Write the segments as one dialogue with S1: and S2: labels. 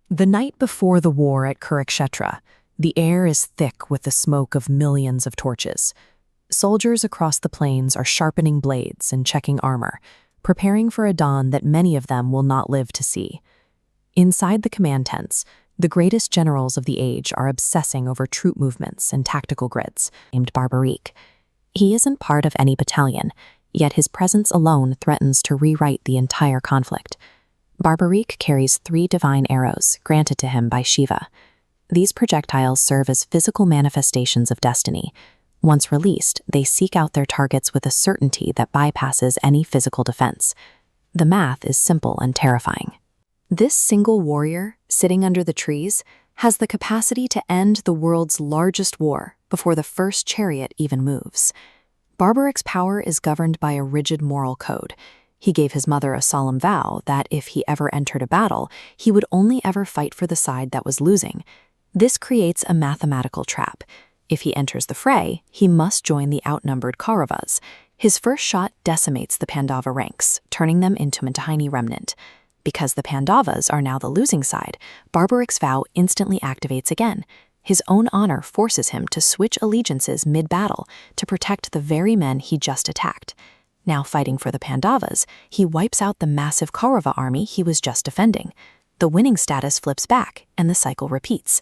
S1: The night before the war at Kurukshetra, the air is thick with the smoke of millions of torches. Soldiers across the plains are sharpening blades and checking armor, preparing for a dawn that many of them will not live to see. Inside the command tents, the greatest generals of the age are obsessing over troop movements and tactical grids, named Barbarika. He isn't part of any battalion, yet his presence alone threatens to rewrite the entire conflict. Barbarika carries 3 divine arrows granted to him by Shiva. These projectiles serve as physical manifestations of destiny. Once released, they seek out their targets with a certainty that bypasses any physical defense. The math is simple and terrifying. This single warrior, sitting under the trees, has the capacity to end the world's largest war before the first chariot even moves. Barbarik's power is governed by a rigid moral code. He gave his mother a solemn vow that if he ever entered a battle, he would only ever fight for the side that was losing. This creates a mathematical trap. If he enters the fray, he must join the outnumbered Kauravas. His first shot decimates the Pandava ranks, turning them into a tiny remnant. Because the Pandavas are now the losing side, Barbarik's vow instantly activates again. His own honor forces him to switch allegiances mid-battle to protect the very men he just attacked. Now fighting for the Pandavas, he wipes out the massive Kaurava army he was just defending. The winning status flips back, and the cycle repeats.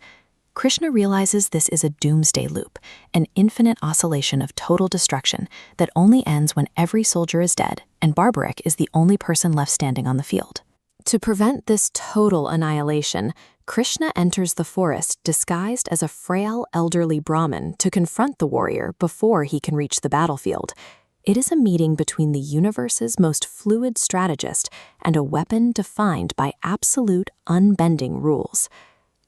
S1: Krishna realizes this is a doomsday loop, an infinite oscillation of total destruction that only ends when every soldier is dead and Barbarika is the only person left standing on the field. To prevent this total annihilation, Krishna enters the forest disguised as a frail, elderly Brahmin to confront the warrior before he can reach the battlefield. It is a meeting between the universe's most fluid strategist and a weapon defined by absolute, unbending rules.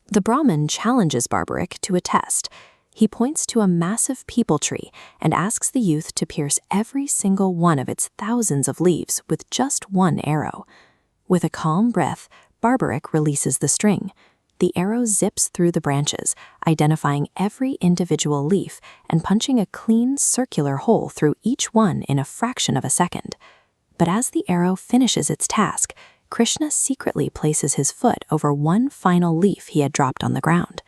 S1: The Brahmin challenges Barbarika to a test. He points to a massive peepal tree and asks the youth to pierce every single one of its thousands of leaves with just one arrow. With a calm breath, Barbarika releases the string. The arrow zips through the branches, identifying every individual leaf and punching a clean, circular hole through each one in a fraction of a second. But as the arrow finishes its task, Krishna secretly places his foot over one final leaf he had dropped on the ground.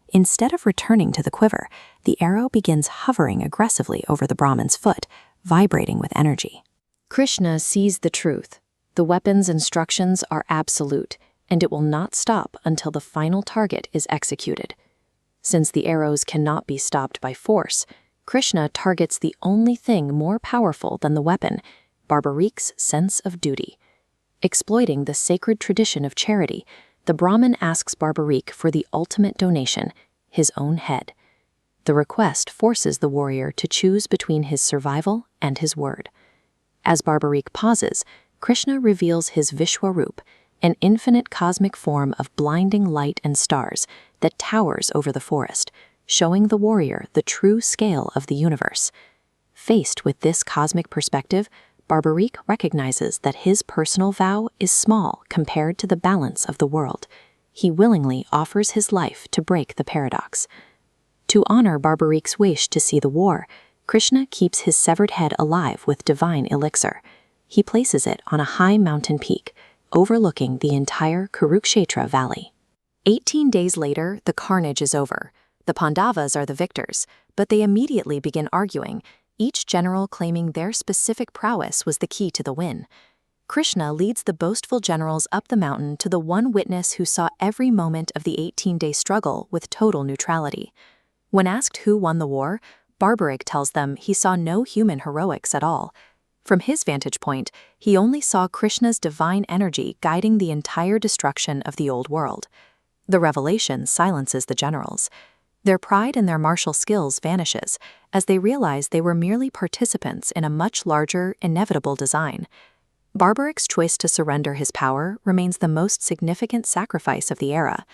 S1: Instead of returning to the quiver, the arrow begins hovering aggressively over the Brahmin's foot, vibrating with energy. Krishna sees the truth. The weapon's instructions are absolute, and it will not stop until the final target is executed. Since the arrows cannot be stopped by force, Krishna targets the only thing more powerful than the weapon, Barbarika's sense of duty. Exploiting the sacred tradition of charity, the Brahmin asks Barbarika for the ultimate donation, his own head. The request forces the warrior to choose between his survival and his word. As Barbarika pauses, Krishna reveals his Vishwaroop, an infinite cosmic form of blinding light and stars that towers over the forest, showing the warrior the true scale of the universe. Faced with this cosmic perspective, Barbarika recognizes that his personal vow is small compared to the balance of the world. He willingly offers his life to break the paradox. To honor Barbarika's wish to see the war, Krishna keeps his severed head alive with divine elixir. He places it on a high mountain peak, overlooking the entire Kurukshetra valley. 18 days later, the carnage is over. The Pandavas are the victors, but they immediately begin arguing, each general claiming their specific prowess was the key to the win. Krishna leads the boastful generals up the mountain to the one witness who saw every moment of the 18-day struggle with total neutrality. When asked who won the war, Barbarika tells them he saw no human heroics at all. From his vantage point, he only saw Krishna's divine energy guiding the entire destruction of the old world. The revelation silences the generals. Their pride in their martial skills vanishes as they realize they were merely participants in a much larger, inevitable design. Barbarika's choice to surrender his power remains the most significant sacrifice of the era.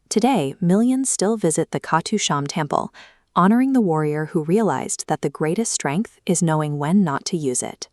S1: Today, millions still visit the Khatu Sham temple, honoring the warrior who realized that the greatest strength is knowing when not to use it.